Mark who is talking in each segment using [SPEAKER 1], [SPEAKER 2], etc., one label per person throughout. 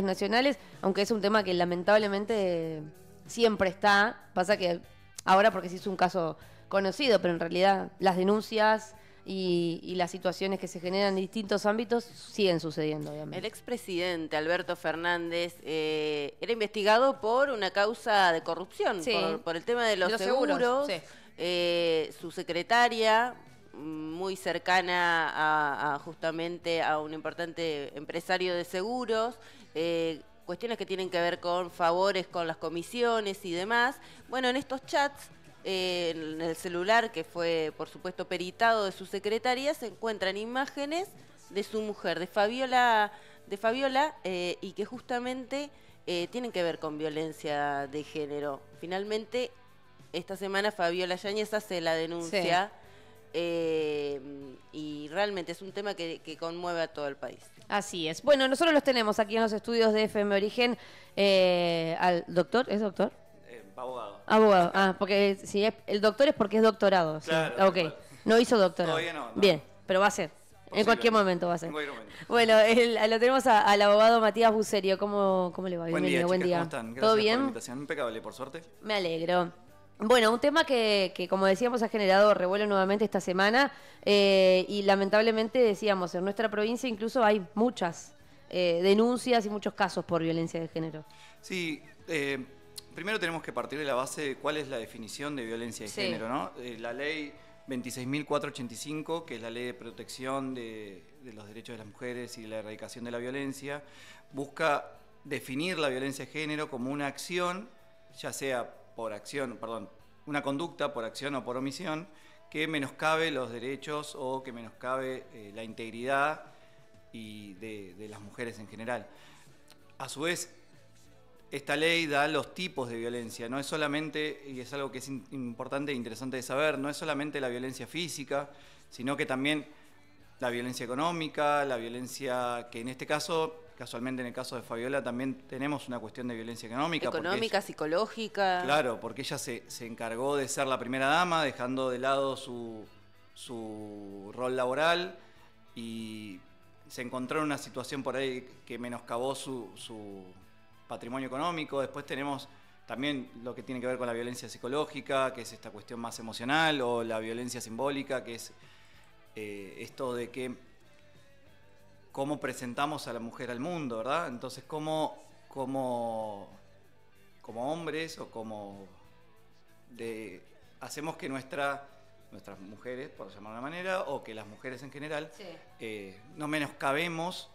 [SPEAKER 1] nacionales, aunque es un tema que lamentablemente siempre está, pasa que ahora porque sí es un caso conocido, pero en realidad las denuncias y las situaciones que se generan en distintos ámbitos siguen sucediendo, obviamente.
[SPEAKER 2] El expresidente Alberto Fernández era investigado por una causa de corrupción,
[SPEAKER 1] Sí.
[SPEAKER 2] por el tema de los seguros.
[SPEAKER 1] Sí.
[SPEAKER 2] Su secretaria, muy cercana justamente a un importante empresario de seguros, cuestiones que tienen que ver con favores con las comisiones y demás. Bueno, en estos chats, en el celular que fue por supuesto peritado de su secretaria, se encuentran imágenes de su mujer, de Fabiola, y que justamente tienen que ver con violencia de género. Finalmente, esta semana Fabiola Yáñez hace la denuncia. Sí. Y realmente es un tema que conmueve a todo el país.
[SPEAKER 1] Así es. Bueno, nosotros los tenemos aquí en los estudios de FM Origen al doctor, ¿es doctor?
[SPEAKER 3] Abogado.
[SPEAKER 1] Abogado, porque si es, el doctor es porque es doctorado.
[SPEAKER 3] Claro.
[SPEAKER 1] Sí. Ok, no hizo doctorado.
[SPEAKER 3] Todavía no.
[SPEAKER 1] Bien, pero va a ser. En cualquier momento va a ser.
[SPEAKER 3] En cualquier momento.
[SPEAKER 1] Bueno, lo tenemos al abogado Matías Buserio. ¿Cómo le va?
[SPEAKER 3] Buen día,
[SPEAKER 1] buen
[SPEAKER 3] chicas,
[SPEAKER 1] día.
[SPEAKER 3] ¿cómo están? Gracias
[SPEAKER 1] ¿Todo
[SPEAKER 3] por
[SPEAKER 1] bien?
[SPEAKER 3] la invitación. Impecable, por suerte.
[SPEAKER 1] Me alegro. Bueno, un tema que como decíamos ha generado revuelo nuevamente esta semana y lamentablemente decíamos, en nuestra provincia incluso hay muchas denuncias y muchos casos por violencia de género.
[SPEAKER 3] Sí, primero tenemos que partir de la base de cuál es la definición de violencia de género, ¿no? La ley 26.485, que es la ley de protección de los derechos de las mujeres y de la erradicación de la violencia, busca definir la violencia de género como una acción, ya sea una conducta por acción o por omisión, que menoscabe los derechos o que menoscabe la integridad y de las mujeres en general. A su vez, esta ley da los tipos de violencia, no es solamente, y es algo que es importante e interesante de saber, no es solamente la violencia física, sino que también la violencia económica, la violencia que en este caso, casualmente en el caso de Fabiola, también tenemos una cuestión de violencia económica.
[SPEAKER 2] Económica, psicológica.
[SPEAKER 3] Claro, porque ella se encargó de ser la primera dama, dejando de lado su rol laboral y se encontró en una situación por ahí que menoscabó su patrimonio económico. Después tenemos también lo que tiene que ver con la violencia psicológica, que es esta cuestión más emocional, o la violencia simbólica, que es esto de que cómo presentamos a la mujer al mundo, ¿verdad? Entonces, como hombres o hacemos que nuestras mujeres, por llamarlo de una manera, o que las mujeres en general, no menoscabemos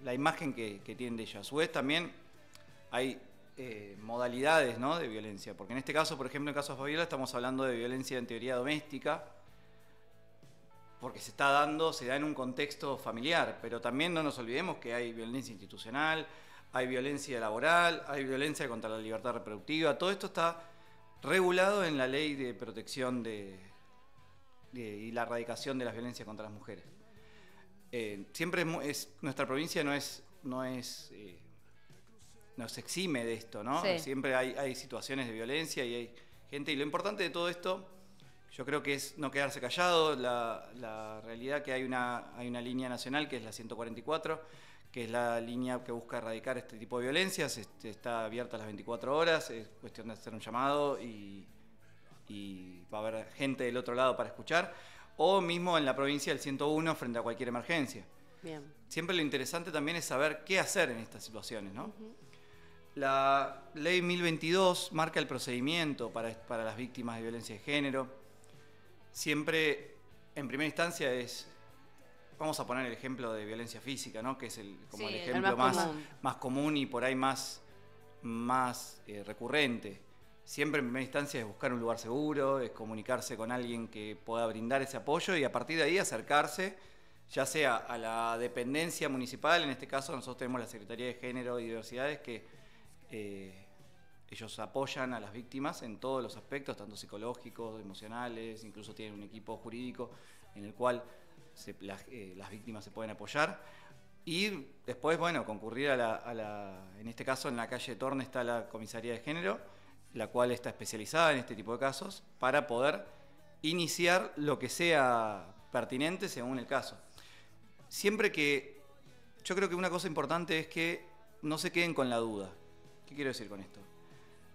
[SPEAKER 3] la imagen que tienen de ellas. A su vez también hay modalidades, ¿no?, de violencia, porque en este caso, por ejemplo, en el caso de Fabiola, estamos hablando de violencia en teoría doméstica, porque se da en un contexto familiar, pero también no nos olvidemos que hay violencia institucional, hay violencia laboral, hay violencia contra la libertad reproductiva. Todo esto está regulado en la ley de protección y la erradicación de las violencias contra las mujeres. Siempre nuestra provincia no se exime de esto, ¿no? Sí. Siempre hay situaciones de violencia y hay gente, y lo importante de todo esto, yo creo que es no quedarse callado. La realidad que hay una línea nacional que es la 144, que es la línea que busca erradicar este tipo de violencias. Está abierta las 24 horas, es cuestión de hacer un llamado y va a haber gente del otro lado para escuchar, o mismo en la provincia del 101 frente a cualquier emergencia.
[SPEAKER 2] Bien.
[SPEAKER 3] Siempre lo interesante también es saber qué hacer en estas situaciones, ¿no? La ley 1022 marca el procedimiento para las víctimas de violencia de género. Siempre, en primera instancia, vamos a poner el ejemplo de violencia física, ¿no?, que es el ejemplo más común y por ahí más recurrente. Siempre en primera instancia es buscar un lugar seguro, es comunicarse con alguien que pueda brindar ese apoyo y a partir de ahí acercarse, ya sea a la dependencia municipal. En este caso nosotros tenemos la Secretaría de Género y Diversidades, que ellos apoyan a las víctimas en todos los aspectos, tanto psicológicos, emocionales, incluso tienen un equipo jurídico en el cual las víctimas se pueden apoyar. Y después, bueno, concurrir en este caso en la calle Torne está la Comisaría de Género, la cual está especializada en este tipo de casos, para poder iniciar lo que sea pertinente según el caso. Yo creo que una cosa importante es que no se queden con la duda. ¿Qué quiero decir con esto?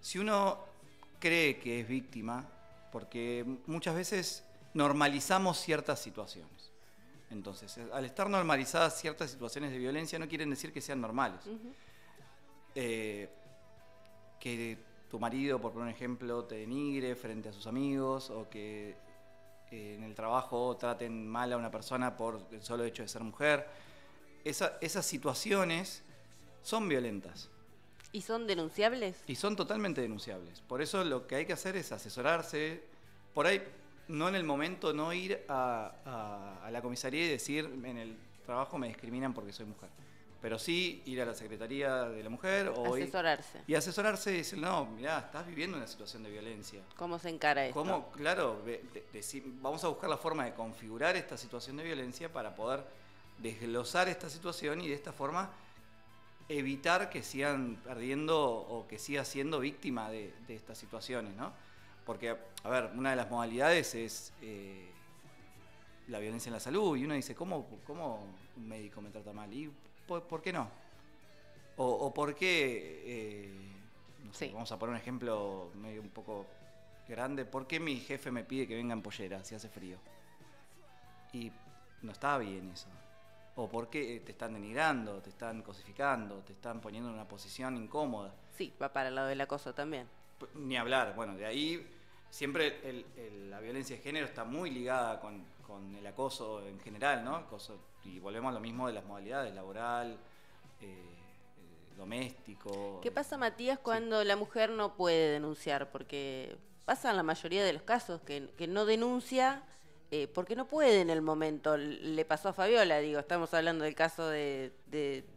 [SPEAKER 3] Si uno cree que es víctima, porque muchas veces normalizamos ciertas situaciones. Entonces, al estar normalizadas ciertas situaciones de violencia, no quieren decir que sean normales. Que tu marido, por poner un ejemplo, te denigre frente a sus amigos, o que en el trabajo traten mal a una persona por el solo hecho de ser mujer. Esas situaciones son violentas.
[SPEAKER 2] ¿Y son denunciables?
[SPEAKER 3] Y son totalmente denunciables. Por eso lo que hay que hacer es asesorarse. Por ahí, no en el momento, no ir a la comisaría y decir, en el trabajo me discriminan porque soy mujer. Pero sí ir a la Secretaría de la Mujer o
[SPEAKER 2] asesorarse.
[SPEAKER 3] Y asesorarse y decir, no, mirá, estás viviendo una situación de violencia.
[SPEAKER 2] ¿Cómo se encara esto?
[SPEAKER 3] ¿Cómo? Claro, vamos a buscar la forma de configurar esta situación de violencia para poder desglosar esta situación y de esta forma evitar que sigan perdiendo o que siga siendo víctima de estas situaciones, ¿no? Porque, a ver, una de las modalidades es la violencia en la salud, y uno dice, ¿cómo un médico me trata mal? ¿Y por qué no? O por qué, no sé, vamos a poner un ejemplo medio un poco grande, ¿por qué mi jefe me pide que venga en pollera si hace frío? Y no está bien eso. ¿O por qué te están denigrando, te están cosificando, te están poniendo en una posición incómoda?
[SPEAKER 2] Sí, va para el lado del acoso también.
[SPEAKER 3] Ni hablar, bueno, de ahí siempre la violencia de género está muy ligada con el acoso en general, ¿no? Y volvemos a lo mismo de las modalidades, laboral, doméstico.
[SPEAKER 2] ¿Qué pasa, Matías, cuando la mujer no puede denunciar? Porque pasa en la mayoría de los casos que no denuncia porque no puede en el momento. Le pasó a Fabiola, digo, estamos hablando del caso de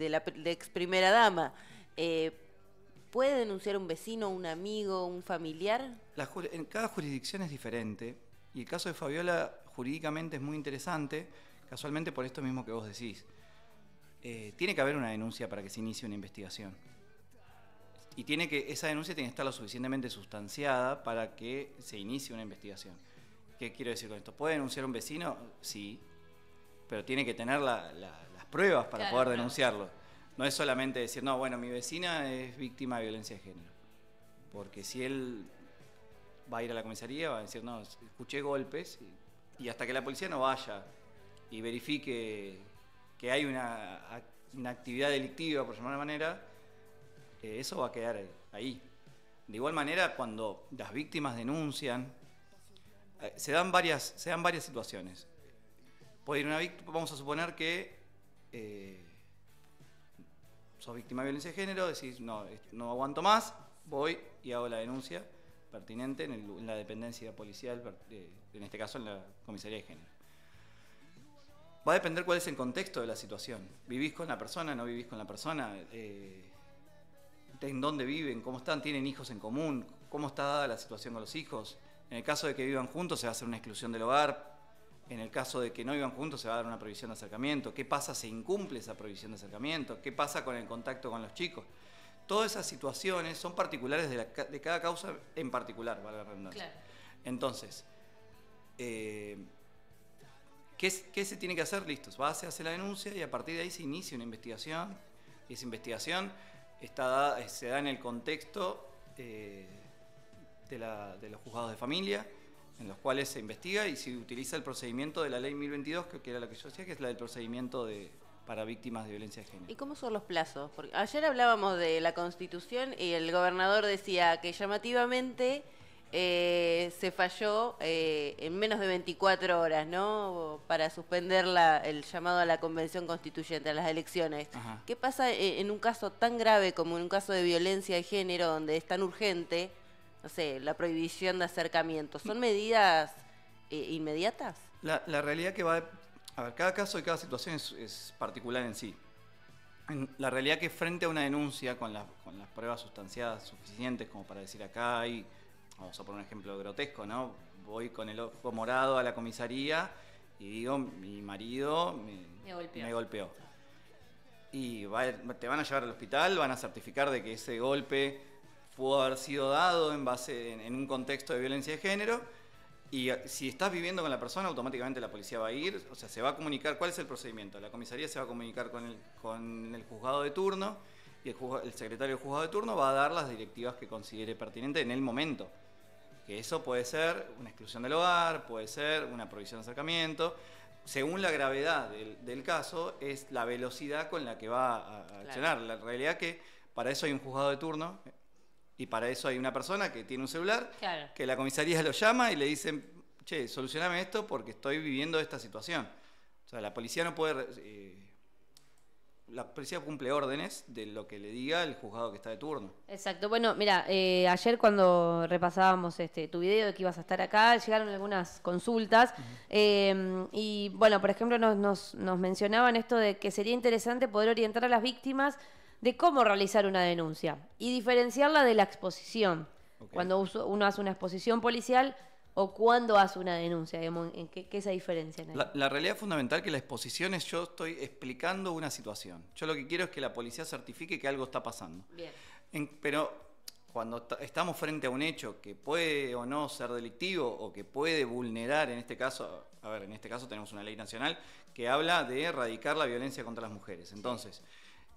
[SPEAKER 2] la ex primera dama. ¿Puede denunciar un vecino, un amigo, un familiar?
[SPEAKER 3] En cada jurisdicción es diferente, y el caso de Fabiola jurídicamente es muy interesante, casualmente por esto mismo que vos decís. Tiene que haber una denuncia para que se inicie una investigación. Y esa denuncia tiene que estar lo suficientemente sustanciada para que se inicie una investigación. ¿Qué quiero decir con esto? ¿Puede denunciar un vecino? Sí, pero tiene que tener las pruebas para poder denunciarlo. No es solamente decir, no, bueno, mi vecina es víctima de violencia de género. Porque si él va a ir a la comisaría, va a decir, no, escuché golpes, y hasta que la policía no vaya y verifique que hay una actividad delictiva, por llamarlo de manera, eso va a quedar ahí. De igual manera, cuando las víctimas denuncian, se dan varias situaciones. Puede ir una víctima, vamos a suponer que sos víctima de violencia de género, decís, no aguanto más, voy y hago la denuncia pertinente en la dependencia policial, en este caso en la comisaría de género. Va a depender cuál es el contexto de la situación. ¿Vivís con la persona? ¿No vivís con la persona? ¿En dónde viven? ¿Cómo están? ¿Tienen hijos en común? ¿Cómo está dada la situación con los hijos? En el caso de que vivan juntos se va a hacer una exclusión del hogar. En el caso de que no vivan juntos se va a dar una prohibición de acercamiento. ¿Qué pasa si incumple esa prohibición de acercamiento? ¿Qué pasa con el contacto con los chicos? Todas esas situaciones son particulares de cada causa en particular, valga la redundancia. Claro. Entonces, ¿qué se tiene que hacer? Listo, se hace la denuncia y a partir de ahí se inicia una investigación. Y esa investigación se da en el contexto de los juzgados de familia, en los cuales se investiga y se utiliza el procedimiento de la ley 1022, que era la que yo decía, que es la del procedimiento para víctimas de violencia de género.
[SPEAKER 2] ¿Y cómo son los plazos? Porque ayer hablábamos de la Constitución y el gobernador decía que llamativamente se falló en menos de 24 horas, ¿no? Para suspender el llamado a la Convención Constituyente, a las elecciones. Ajá. ¿Qué pasa en un caso tan grave como en un caso de violencia de género, donde es tan urgente, no sé, la prohibición de acercamiento? ¿Son medidas inmediatas?
[SPEAKER 3] La realidad que a ver, cada caso y cada situación es particular en sí. La realidad que frente a una denuncia con las pruebas sustanciadas suficientes como para decir acá hay, vamos a poner un ejemplo grotesco, ¿no? Voy con el ojo morado a la comisaría y digo, mi marido me golpeó. Y te van a llevar al hospital, van a certificar de que ese golpe pudo haber sido dado en un contexto de violencia de género. Y si estás viviendo con la persona, automáticamente la policía va a ir, o sea, se va a comunicar. ¿Cuál es el procedimiento? La comisaría se va a comunicar con el juzgado de turno y el secretario del juzgado de turno va a dar las directivas que considere pertinente en el momento. Que eso puede ser una exclusión del hogar, puede ser una prohibición de acercamiento. Según la gravedad del caso, es la velocidad con la que va a accionar. La realidad es que para eso hay un juzgado de turno y para eso hay una persona que tiene un celular, que la comisaría lo llama y le dicen, che, solucioname esto porque estoy viviendo esta situación. O sea, la policía no puede... la policía cumple órdenes de lo que le diga el juzgado que está de turno.
[SPEAKER 1] Exacto. Bueno, mira, ayer cuando repasábamos tu video de que ibas a estar acá, llegaron algunas consultas. Y bueno, por ejemplo, nos mencionaban esto de que sería interesante poder orientar a las víctimas de cómo realizar una denuncia y diferenciarla de la exposición. Okay. Cuando uno hace una exposición policial o cuando hace una denuncia, digamos, ¿qué es esa diferencia?
[SPEAKER 3] La realidad fundamental que la exposición es yo estoy explicando una situación. Yo lo que quiero es que la policía certifique que algo está pasando.
[SPEAKER 1] Bien.
[SPEAKER 3] Pero cuando estamos frente a un hecho que puede o no ser delictivo o que puede vulnerar, en este caso, en este caso tenemos una ley nacional que habla de erradicar la violencia contra las mujeres. Entonces,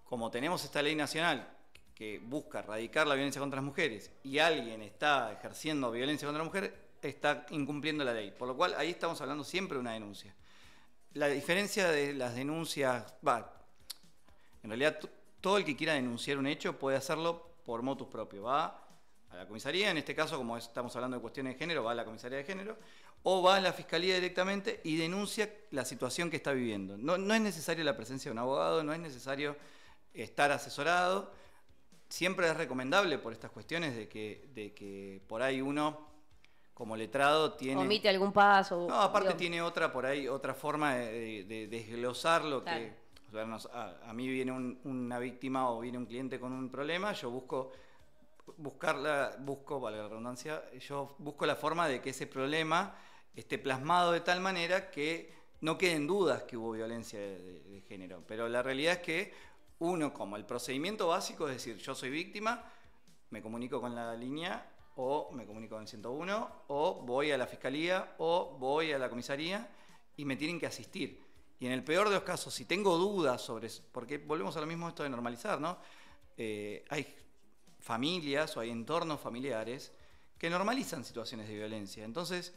[SPEAKER 3] como tenemos esta ley nacional que busca erradicar la violencia contra las mujeres y alguien está ejerciendo violencia contra la mujer, está incumpliendo la ley. Por lo cual, ahí estamos hablando siempre de una denuncia. La diferencia de las denuncias, en realidad todo el que quiera denunciar un hecho puede hacerlo por motus propio. Va a la comisaría, en este caso, como estamos hablando de cuestiones de género, va a la comisaría de género, o va a la fiscalía directamente y denuncia la situación que está viviendo. No es necesaria la presencia de un abogado, no es necesario estar asesorado. Siempre es recomendable por estas cuestiones de que por ahí uno, como letrado, tiene...
[SPEAKER 1] omite algún paso.
[SPEAKER 3] No, aparte tiene otra forma de desglosar lo que... O sea, a mí viene una víctima o viene un cliente con un problema, yo busco, vale la redundancia, yo busco la forma de que ese problema esté plasmado de tal manera que no queden dudas que hubo violencia de género. Pero la realidad es que uno, como el procedimiento básico, es decir, yo soy víctima, me comunico con la línea, o me comunico con el 101, o voy a la fiscalía, o voy a la comisaría, y me tienen que asistir. Y en el peor de los casos, si tengo dudas sobre eso, porque volvemos a lo mismo esto de normalizar, ¿no? Hay familias o hay entornos familiares que normalizan situaciones de violencia. Entonces,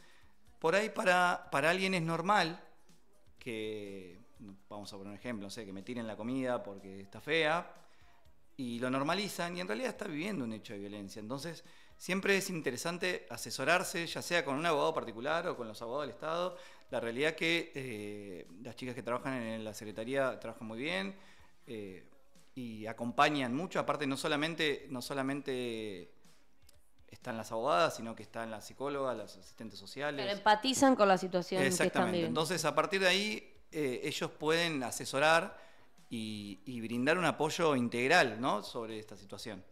[SPEAKER 3] por ahí para alguien es normal que, vamos a poner un ejemplo, no sé, que me tiren la comida porque está fea, y lo normalizan, y en realidad está viviendo un hecho de violencia. Entonces, siempre es interesante asesorarse, ya sea con un abogado particular o con los abogados del Estado. La realidad que las chicas que trabajan en la Secretaría trabajan muy bien y acompañan mucho. Aparte, no solamente están las abogadas, sino que están las psicólogas, las asistentes sociales.
[SPEAKER 1] Pero empatizan con la situación que están viviendo.
[SPEAKER 3] Entonces, a partir de ahí, ellos pueden asesorar y brindar un apoyo integral, ¿no?, sobre esta situación.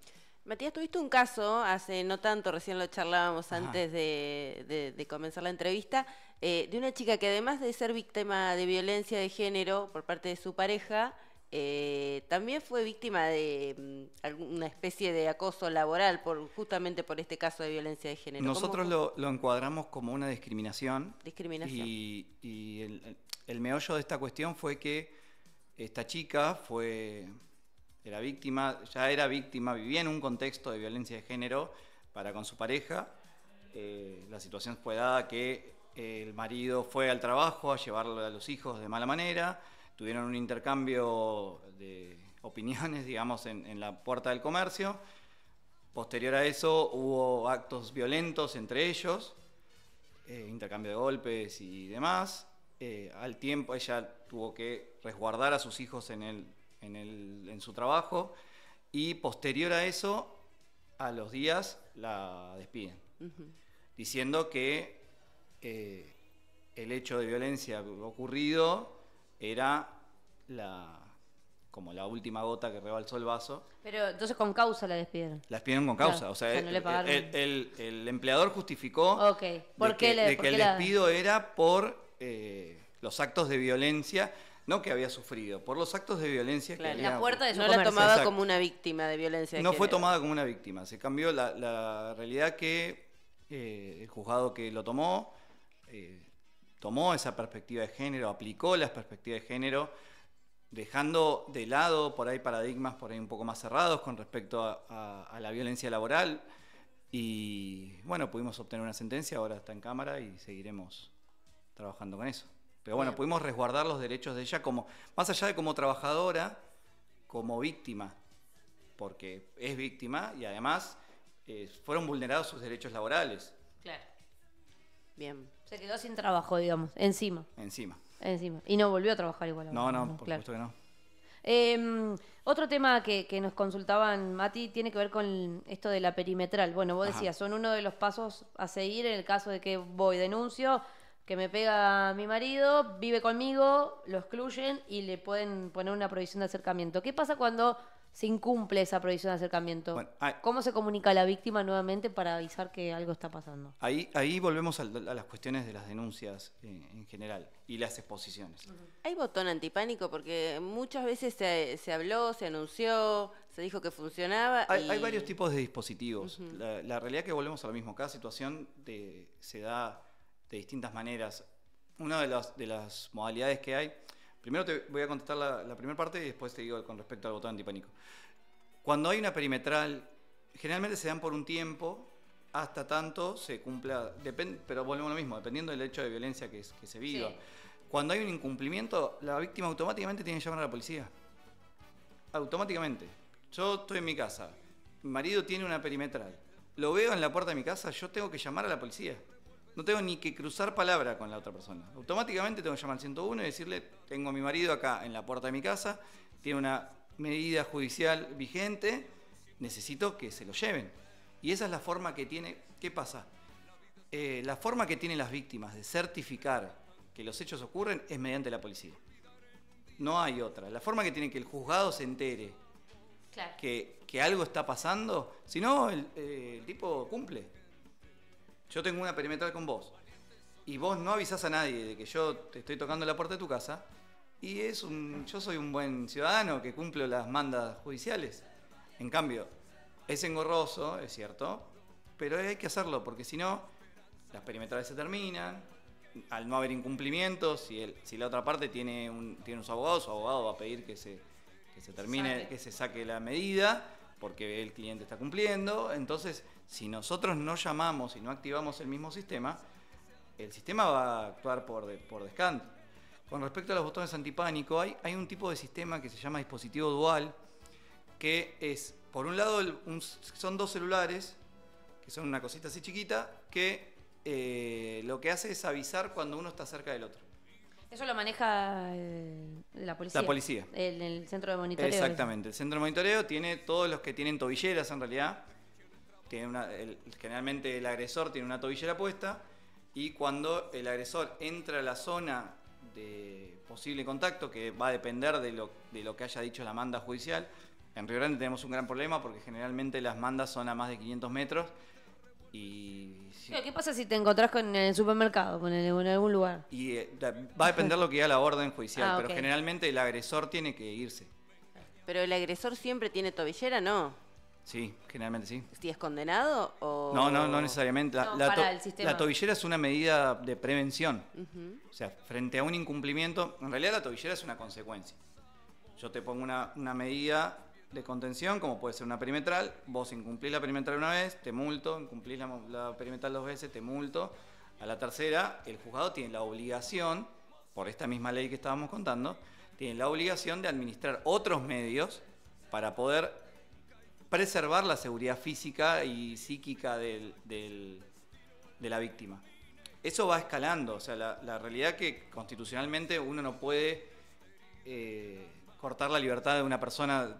[SPEAKER 2] Matías, tuviste un caso hace no tanto, recién lo charlábamos antes de comenzar la entrevista, de una chica que además de ser víctima de violencia de género por parte de su pareja, también fue víctima de alguna especie de acoso laboral justamente por este caso de violencia de género.
[SPEAKER 3] Nosotros lo encuadramos como una discriminación.
[SPEAKER 2] Discriminación.
[SPEAKER 3] Y el meollo de esta cuestión fue que esta chica ya era víctima, vivía en un contexto de violencia de género con su pareja. La situación fue dada que el marido fue al trabajo a llevarle a los hijos de mala manera, tuvieron un intercambio de opiniones, digamos, en la puerta del comercio. Posterior a eso hubo actos violentos entre ellos, intercambio de golpes y demás. Al tiempo ella tuvo que resguardar a sus hijos en su trabajo, y posterior a eso, a los días, la despiden, diciendo que el hecho de violencia ocurrido era como la última gota que rebalsó el vaso.
[SPEAKER 1] Pero entonces con causa la despidieron.
[SPEAKER 3] La despidieron con causa,
[SPEAKER 1] claro,
[SPEAKER 3] o sea,
[SPEAKER 1] no le pagaron.
[SPEAKER 3] El empleador justificó
[SPEAKER 1] que
[SPEAKER 3] el despido era por los actos de violencia, no que había sufrido, por los actos de violencia que había.
[SPEAKER 1] La puerta de su
[SPEAKER 2] no
[SPEAKER 1] comercio.
[SPEAKER 2] la tomaba como una víctima de violencia de
[SPEAKER 3] No
[SPEAKER 2] género.
[SPEAKER 3] fue tomada como una víctima, se cambió la realidad que el juzgado que lo tomó esa perspectiva de género, aplicó las perspectivas de género dejando de lado por ahí paradigmas por ahí un poco más cerrados con respecto a la violencia laboral. Y bueno, pudimos obtener una sentencia, ahora está en cámara y seguiremos trabajando con eso. Pero bueno, pudimos resguardar los derechos de ella como, más allá de como trabajadora, como víctima, porque es víctima y además fueron vulnerados sus derechos laborales.
[SPEAKER 1] Claro.
[SPEAKER 2] Bien.
[SPEAKER 1] Se quedó sin trabajo, digamos, encima. Y no volvió a trabajar igual.
[SPEAKER 3] No, por supuesto que no.
[SPEAKER 1] Otro tema que nos consultaban, Mati, tiene que ver con esto de la perimetral. Bueno, vos decías, son uno de los pasos a seguir en el caso de que voy, denuncio, que me pega mi marido, vive conmigo, lo excluyen y le pueden poner una prohibición de acercamiento. ¿Qué pasa cuando se incumple esa prohibición de acercamiento?
[SPEAKER 3] Bueno,
[SPEAKER 1] ¿Cómo se comunica a la víctima nuevamente para avisar que algo está pasando?
[SPEAKER 3] Ahí volvemos a las cuestiones de las denuncias en general y las exposiciones.
[SPEAKER 2] ¿Hay botón antipánico? Porque muchas veces se habló, se anunció, se dijo que funcionaba.
[SPEAKER 3] Hay varios tipos de dispositivos. La realidad es que volvemos a lo mismo. Cada situación se da de distintas maneras. Una de las modalidades que hay, primero te voy a contestar la primera parte y después te digo con respecto al botón antipánico. Cuando hay una perimetral, generalmente se dan por un tiempo, hasta tanto se cumpla, pero volvemos a lo mismo, dependiendo del hecho de violencia que se viva. Sí. Cuando hay un incumplimiento, la víctima automáticamente tiene que llamar a la policía. Automáticamente. Yo estoy en mi casa, mi marido tiene una perimetral, lo veo en la puerta de mi casa, yo tengo que llamar a la policía. No tengo ni que cruzar palabra con la otra persona. Automáticamente tengo que llamar al 101 y decirle, tengo a mi marido acá en la puerta de mi casa, tiene una medida judicial vigente, necesito que se lo lleven. Y esa es la forma que tiene. ¿Qué pasa? La forma que tienen las víctimas de certificar que los hechos ocurren es mediante la policía. No hay otra. La forma que tiene que el juzgado se entere que algo está pasando, si no, el tipo cumple. Yo tengo una perimetral con vos y vos no avisás a nadie de que yo te estoy tocando la puerta de tu casa y yo soy un buen ciudadano que cumplo las mandas judiciales. En cambio, es engorroso, es cierto, pero hay que hacerlo porque si no, las perimetrales se terminan. Al no haber incumplimientos, si la otra parte tiene su abogado va a pedir que se termine, que se saque la medida porque el cliente está cumpliendo. Entonces, si nosotros no llamamos y no activamos el mismo sistema, el sistema va a actuar por descanso. Con respecto a los botones antipánico, hay un tipo de sistema que se llama dispositivo dual, que es, por un lado, son dos celulares, que son una cosita así chiquita, que lo que hace es avisar cuando uno está cerca del otro.
[SPEAKER 1] Eso lo maneja la policía.
[SPEAKER 3] La policía.
[SPEAKER 1] El centro de monitoreo.
[SPEAKER 3] Exactamente. El centro de monitoreo tiene todos los que tienen tobilleras en realidad. Generalmente el agresor tiene una tobillera puesta y cuando el agresor entra a la zona de posible contacto, que va a depender de lo que haya dicho la manda judicial, en Río Grande tenemos un gran problema porque generalmente las mandas son a más de 500 metros.
[SPEAKER 1] ¿Qué pasa si te encontrás en el supermercado, en algún lugar?
[SPEAKER 3] Y va a depender lo que diga la orden judicial, pero generalmente el agresor tiene que irse.
[SPEAKER 2] ¿Pero el agresor siempre tiene tobillera? No.
[SPEAKER 3] Sí, generalmente sí.
[SPEAKER 2] ¿Si es condenado o...?
[SPEAKER 3] No necesariamente. La tobillera es una medida de prevención. O sea, frente a un incumplimiento, en realidad la tobillera es una consecuencia. Yo te pongo una medida de contención, como puede ser una perimetral, vos incumplís la perimetral una vez, te multo, incumplís la perimetral 2 veces, te multo. A la tercera, el juzgado tiene la obligación, por esta misma ley que estábamos contando, tiene la obligación de administrar otros medios para poder preservar la seguridad física y psíquica de la víctima. Eso va escalando, o sea, la realidad es que constitucionalmente uno no puede cortar la libertad de una persona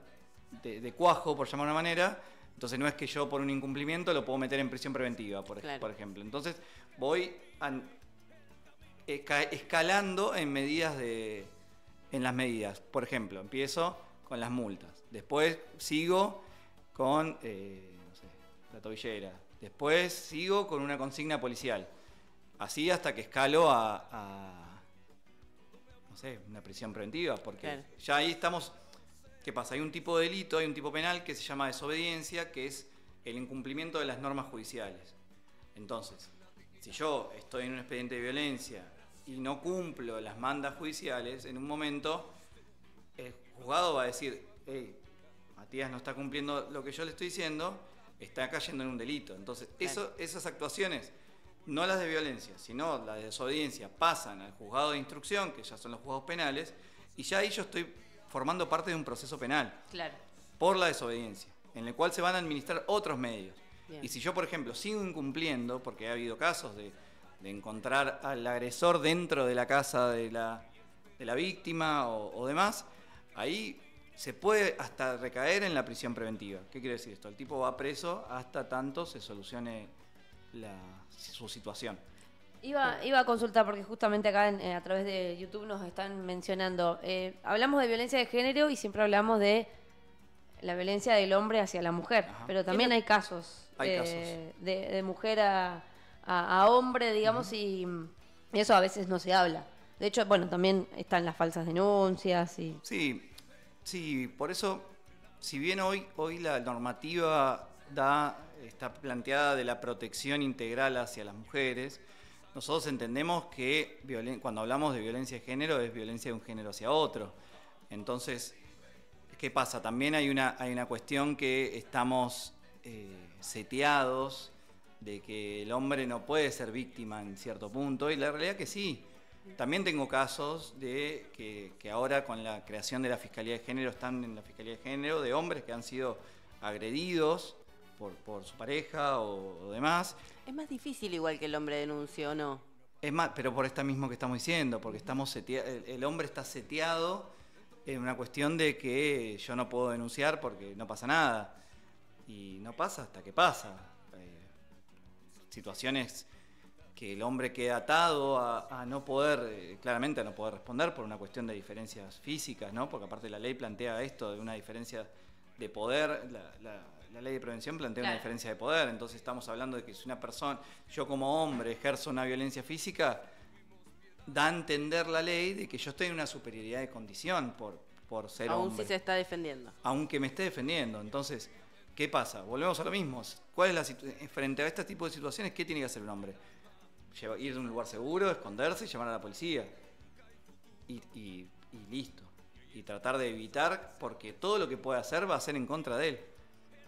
[SPEAKER 3] de cuajo, por llamar de una manera. Entonces no es que yo por un incumplimiento lo puedo meter en prisión preventiva, por ejemplo. Entonces voy escalando en las medidas. Por ejemplo, empiezo con las multas. Después sigo con la tobillera. Después sigo con una consigna policial. Así hasta que escalo a una prisión preventiva. Porque ya ahí estamos... ¿Qué pasa? Hay un tipo de delito, hay un tipo penal que se llama desobediencia, que es el incumplimiento de las normas judiciales. Entonces, si yo estoy en un expediente de violencia y no cumplo las mandas judiciales, en un momento juzgado va a decir, hey, Matías no está cumpliendo lo que yo le estoy diciendo, está cayendo en un delito. Entonces, esas actuaciones, no las de violencia, sino las de desobediencia, pasan al juzgado de instrucción, que ya son los juzgados penales, y ya ahí yo estoy formando parte de un proceso penal.
[SPEAKER 1] Claro.
[SPEAKER 3] Por la desobediencia, en el cual se van a administrar otros medios.
[SPEAKER 2] Bien.
[SPEAKER 3] Y si yo, por ejemplo, sigo incumpliendo, porque ha habido casos de encontrar al agresor dentro de la casa de la víctima o demás, ahí se puede hasta recaer en la prisión preventiva. ¿Qué quiere decir esto? El tipo va preso hasta tanto se solucione su situación.
[SPEAKER 1] Iba a consultar porque justamente acá a través de YouTube nos están mencionando, hablamos de violencia de género y siempre hablamos de la violencia del hombre hacia la mujer,
[SPEAKER 3] Ajá.
[SPEAKER 1] pero también hay casos, de mujer a hombre, digamos, y eso a veces no se habla. De hecho, bueno, también están las falsas denuncias y...
[SPEAKER 3] Sí, por eso, si bien hoy la normativa está planteada de la protección integral hacia las mujeres, nosotros entendemos que cuando hablamos de violencia de género es violencia de un género hacia otro. Entonces, ¿qué pasa? También hay una cuestión que estamos seteados de que el hombre no puede ser víctima en cierto punto, y la realidad que sí. También tengo casos de que ahora con la creación de la Fiscalía de Género, están en la Fiscalía de Género, de hombres que han sido agredidos por su pareja o demás.
[SPEAKER 2] Es más difícil igual que el hombre denuncie, ¿o no?
[SPEAKER 3] Es más, pero por esta mismo que estamos diciendo, porque el hombre está seteado en una cuestión de que yo no puedo denunciar porque no pasa nada. Y no pasa hasta que pasa. Situaciones que el hombre queda atado a no poder, claramente a no poder responder por una cuestión de diferencias físicas, ¿no? Porque aparte la ley plantea esto de una diferencia de poder, la ley de prevención plantea una diferencia de poder, entonces estamos hablando de que si una persona, yo como hombre ejerzo una violencia física, da a entender la ley de que yo estoy en una superioridad de condición por ser hombre.
[SPEAKER 2] Aún si se está defendiendo.
[SPEAKER 3] Aunque me esté defendiendo, entonces, ¿qué pasa? Volvemos a lo mismo. ¿Cuál es frente a este tipo de situaciones, qué tiene que hacer un hombre? Ir de un lugar seguro, esconderse y llamar a la policía. Y listo. Y tratar de evitar, porque todo lo que puede hacer va a ser en contra de él.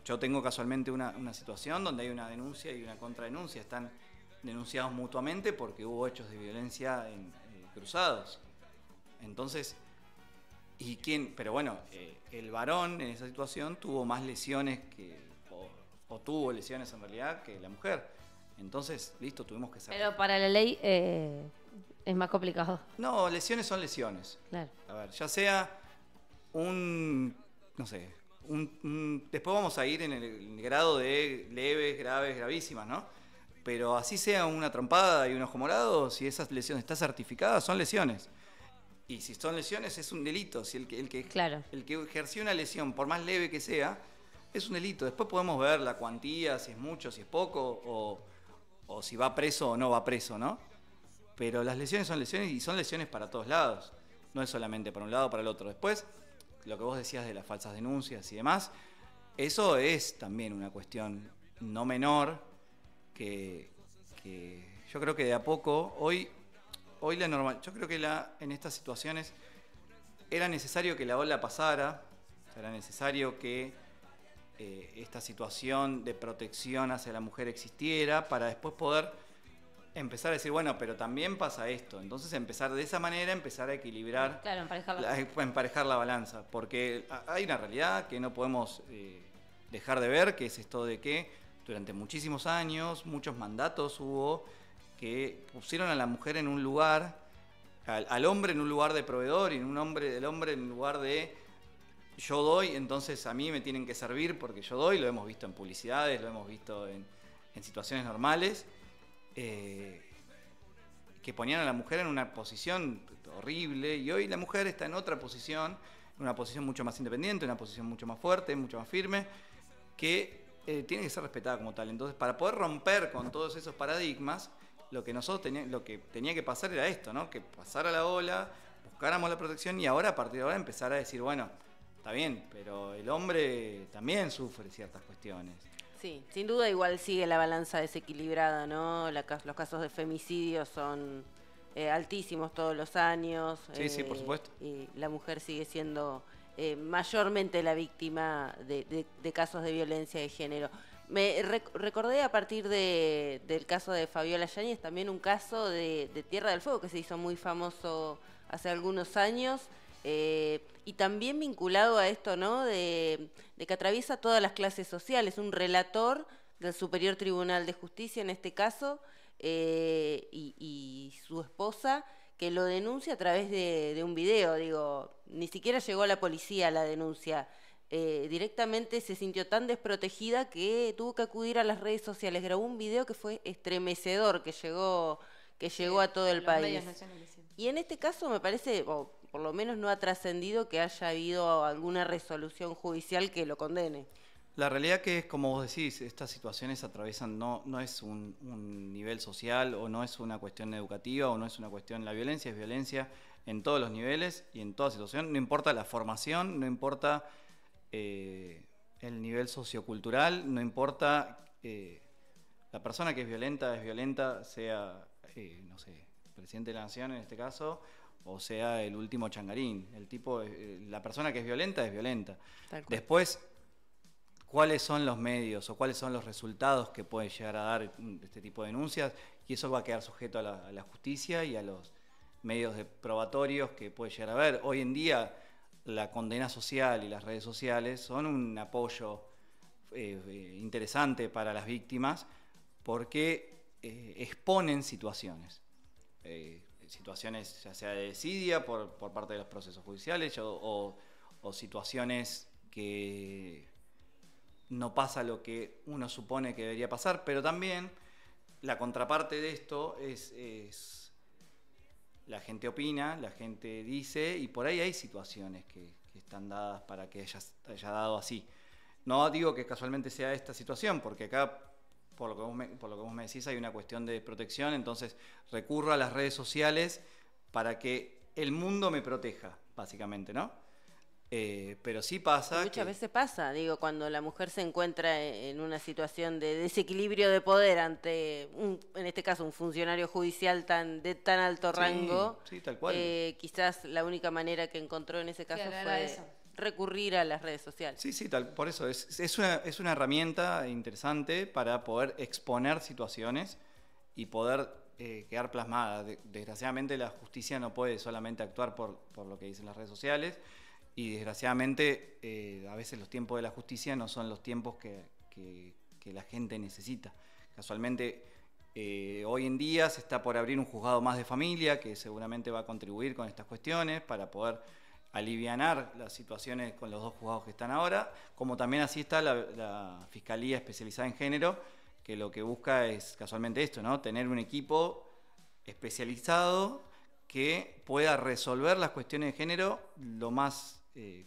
[SPEAKER 3] Yo tengo casualmente una situación donde hay una denuncia y una contradenuncia. Están denunciados mutuamente porque hubo hechos de violencia cruzados. Entonces, pero bueno, el varón en esa situación tuvo más lesiones o tuvo lesiones en realidad que la mujer. Entonces, listo, tuvimos que saber.
[SPEAKER 1] Pero para la ley es más complicado.
[SPEAKER 3] No, lesiones son lesiones.
[SPEAKER 1] Claro.
[SPEAKER 3] A ver, ya sea no sé, después vamos a ir en el grado de leves, graves, gravísimas, ¿no? Pero así sea una trompada y un ojo morado, si esas lesiones están certificadas, son lesiones. Y si son lesiones, es un delito. Si el que ejerció una lesión, por más leve que sea, es un delito. Después podemos ver la cuantía, si es mucho, si es poco, o si va preso o no va preso, ¿no? Pero las lesiones son lesiones y son lesiones para todos lados. No es solamente para un lado o para el otro. Después, lo que vos decías de las falsas denuncias y demás, eso es también una cuestión no menor que yo creo que de a poco, hoy la normal, yo creo que en estas situaciones era necesario que la ola pasara, era necesario que esta situación de protección hacia la mujer existiera para después poder empezar a decir, bueno, pero también pasa esto. Entonces empezar de esa manera, empezar a equilibrar,
[SPEAKER 1] claro,
[SPEAKER 3] emparejar la balanza. Porque hay una realidad que no podemos dejar de ver, que es esto de que durante muchísimos años, muchos mandatos hubo que pusieron a la mujer en un lugar, al hombre en un lugar de proveedor y el hombre en un lugar de yo doy, entonces a mí me tienen que servir porque yo doy. Lo hemos visto en publicidades, lo hemos visto en situaciones normales. Que ponían a la mujer en una posición horrible, y hoy la mujer está en otra posición, en una posición mucho más independiente, una posición mucho más fuerte, mucho más firme, que tiene que ser respetada como tal. Entonces, para poder romper con todos esos paradigmas, lo que tenía que pasar era esto, ¿no? Que pasara la ola, buscáramos la protección y ahora, a partir de ahora, empezar a decir, bueno, está bien, pero el hombre también sufre ciertas cuestiones.
[SPEAKER 2] Sí, sin duda igual sigue la balanza desequilibrada, ¿no? Los casos de femicidio son altísimos todos los años.
[SPEAKER 3] Sí, por supuesto.
[SPEAKER 2] Y la mujer sigue siendo mayormente la víctima de casos de violencia de género. Me recordé a partir del caso de Fabiola Yáñez también un caso de Tierra del Fuego que se hizo muy famoso hace algunos años, y también vinculado a esto, ¿no? De que atraviesa todas las clases sociales, un relator del Superior Tribunal de Justicia en este caso, y su esposa, que lo denuncia a través de un video. Digo, ni siquiera llegó a la policía la denuncia. Directamente se sintió tan desprotegida que tuvo que acudir a las redes sociales. Grabó un video que fue estremecedor, que llegó a todo el país. Y en este caso me parece, o por lo menos no ha trascendido que haya habido alguna resolución judicial que lo condene.
[SPEAKER 3] La realidad que es, como vos decís, estas situaciones atraviesan, no es un nivel social, o no es una cuestión educativa, o no es una cuestión, la violencia es violencia en todos los niveles y en toda situación, no importa la formación, no importa el nivel sociocultural, no importa, la persona que es violenta, sea, no sé, presidente de la nación en este caso, o sea el último changarín. El tipo, la persona que es violenta. Después, ¿cuáles son los medios o cuáles son los resultados que puede llegar a dar este tipo de denuncias? Y eso va a quedar sujeto a la justicia y a los medios probatorios que puede llegar a haber. Hoy en día, la condena social y las redes sociales son un apoyo interesante para las víctimas, porque exponen situaciones. Situaciones ya sea de desidia por parte de los procesos judiciales, o situaciones que no pasa lo que uno supone que debería pasar, pero también la contraparte de esto es la gente opina, la gente dice, y por ahí hay situaciones que están dadas para que haya dado así. No digo que casualmente sea esta situación, porque acá, por lo que vos me decís, hay una cuestión de protección, entonces recurro a las redes sociales para que el mundo me proteja, básicamente, ¿no? Pero sí pasa.
[SPEAKER 2] Muchas veces pasa, digo, cuando la mujer se encuentra en una situación de desequilibrio de poder ante, en este caso, un funcionario judicial de tan alto rango,
[SPEAKER 3] sí, tal cual.
[SPEAKER 2] Quizás la única manera que encontró en ese caso fue recurrir a las redes sociales.
[SPEAKER 3] Sí, por eso es una herramienta interesante para poder exponer situaciones y poder quedar plasmada. Desgraciadamente la justicia no puede solamente actuar por lo que dicen las redes sociales, y desgraciadamente a veces los tiempos de la justicia no son los tiempos que la gente necesita. Casualmente hoy en día se está por abrir un juzgado más de familia que seguramente va a contribuir con estas cuestiones para poder alivianar las situaciones con los dos juzgados que están ahora, como también así está la Fiscalía Especializada en Género, que lo que busca es casualmente esto, ¿no? Tener un equipo especializado que pueda resolver las cuestiones de género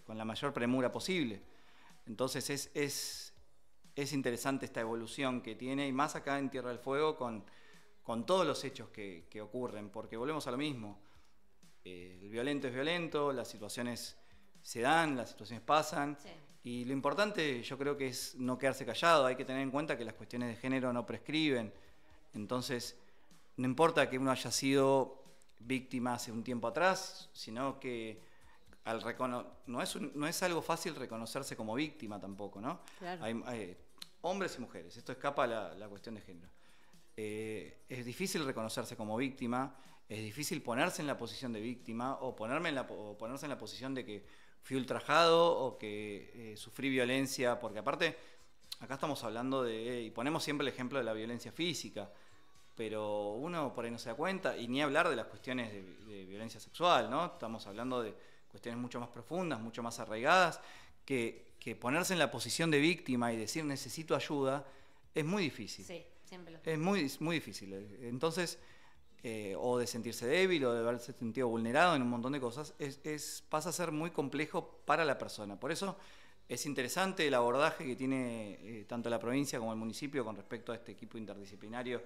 [SPEAKER 3] con la mayor premura posible. Entonces es interesante esta evolución que tiene, y más acá en Tierra del Fuego con todos los hechos que ocurren, porque volvemos a lo mismo. El violento es violento, las situaciones se dan, las situaciones pasan, sí. Y lo importante yo creo que es no quedarse callado. Hay que tener en cuenta que las cuestiones de género no prescriben. Entonces, no importa que uno haya sido víctima hace un tiempo atrás, sino que no es algo fácil reconocerse como víctima tampoco, ¿no?
[SPEAKER 2] Claro.
[SPEAKER 3] Hay hombres y mujeres, esto escapa a la cuestión de género. Es difícil reconocerse como víctima, es difícil ponerse en la posición de víctima, o ponerse en la posición de que fui ultrajado o que sufrí violencia, porque aparte acá estamos hablando y ponemos siempre el ejemplo de la violencia física, pero uno por ahí no se da cuenta, y ni hablar de las cuestiones de violencia sexual, ¿no? Estamos hablando de cuestiones mucho más profundas, mucho más arraigadas, que ponerse en la posición de víctima y decir necesito ayuda es muy difícil.
[SPEAKER 1] Sí, siempre lo
[SPEAKER 3] es muy difícil. Entonces, o de sentirse débil, o de haberse sentido vulnerado en un montón de cosas, pasa a ser muy complejo para la persona. Por eso es interesante el abordaje que tiene tanto la provincia como el municipio con respecto a este equipo interdisciplinario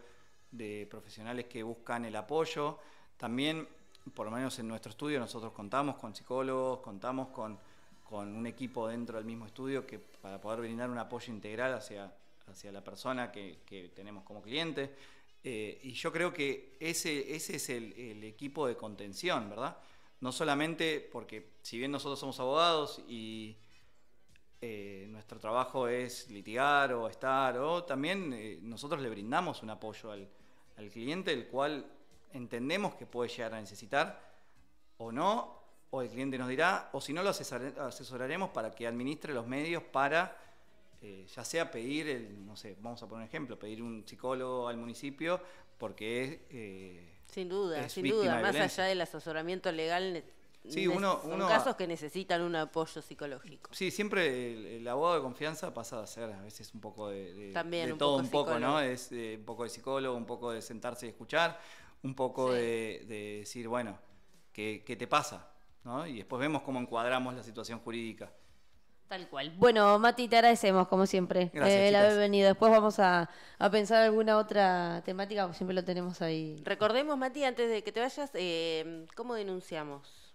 [SPEAKER 3] de profesionales que buscan el apoyo. También, por lo menos en nuestro estudio, nosotros contamos con psicólogos, contamos con un equipo dentro del mismo estudio para poder brindar un apoyo integral hacia la persona que tenemos como cliente. Y yo creo que ese es el equipo de contención, ¿verdad? no solamente porque si bien nosotros somos abogados y nuestro trabajo es litigar o también nosotros le brindamos un apoyo al cliente, el cual entendemos que puede llegar a necesitar o no, o el cliente nos dirá, o si no lo asesoraremos para que administre los medios para, ya sea pedir, no sé, vamos a poner un ejemplo, pedir un psicólogo al municipio porque
[SPEAKER 2] sin duda,
[SPEAKER 3] es
[SPEAKER 2] sin
[SPEAKER 3] víctima
[SPEAKER 2] duda,
[SPEAKER 3] de
[SPEAKER 2] más
[SPEAKER 3] violencia.
[SPEAKER 2] asallo del asesoramiento legal,
[SPEAKER 3] Sí,
[SPEAKER 2] son casos que necesitan un apoyo psicológico.
[SPEAKER 3] Sí, siempre el abogado de confianza pasa a ser a veces un poco
[SPEAKER 2] También
[SPEAKER 3] de
[SPEAKER 2] un
[SPEAKER 3] todo
[SPEAKER 2] poco
[SPEAKER 3] un poco,
[SPEAKER 2] psicólogo.
[SPEAKER 3] ¿no? Es un poco de psicólogo, un poco de sentarse y escuchar, un poco
[SPEAKER 2] Sí.
[SPEAKER 3] de decir, bueno, ¿qué te pasa? ¿No? Y después vemos cómo encuadramos la situación jurídica.
[SPEAKER 1] Tal cual. Bueno, Mati, te agradecemos, como siempre,
[SPEAKER 3] Gracias,
[SPEAKER 1] el
[SPEAKER 3] chicas.
[SPEAKER 1] haber venido. Después vamos a pensar alguna otra temática, porque siempre lo tenemos ahí.
[SPEAKER 2] Recordemos, Mati, antes de que te vayas, ¿cómo denunciamos?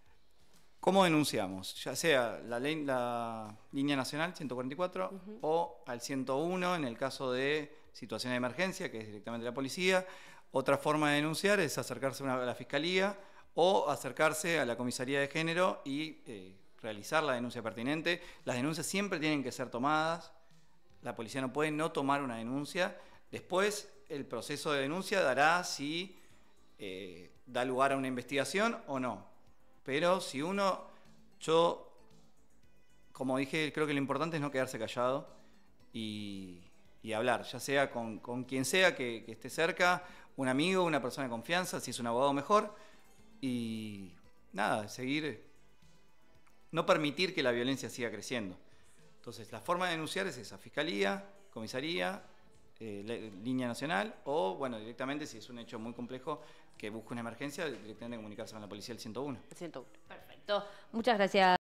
[SPEAKER 3] ¿Cómo denunciamos? Ya sea la línea nacional 144 o al 101 en el caso de situación de emergencia, que es directamente la policía. Otra forma de denunciar es acercarse a la fiscalía o acercarse a la comisaría de género y realizar la denuncia pertinente. Las denuncias siempre tienen que ser tomadas. La policía no puede no tomar una denuncia. Después, el proceso de denuncia dará si da lugar a una investigación o no. Pero si yo, como dije, creo que lo importante es no quedarse callado y hablar, ya sea con quien sea que esté cerca, un amigo, una persona de confianza, si es un abogado mejor, y nada, seguir, no permitir que la violencia siga creciendo. Entonces, la forma de denunciar es esa: fiscalía, comisaría, línea nacional, o bueno, directamente, si es un hecho muy complejo que busque una emergencia, directamente comunicarse con la policía del 101.
[SPEAKER 2] 101.
[SPEAKER 1] Perfecto. Muchas gracias.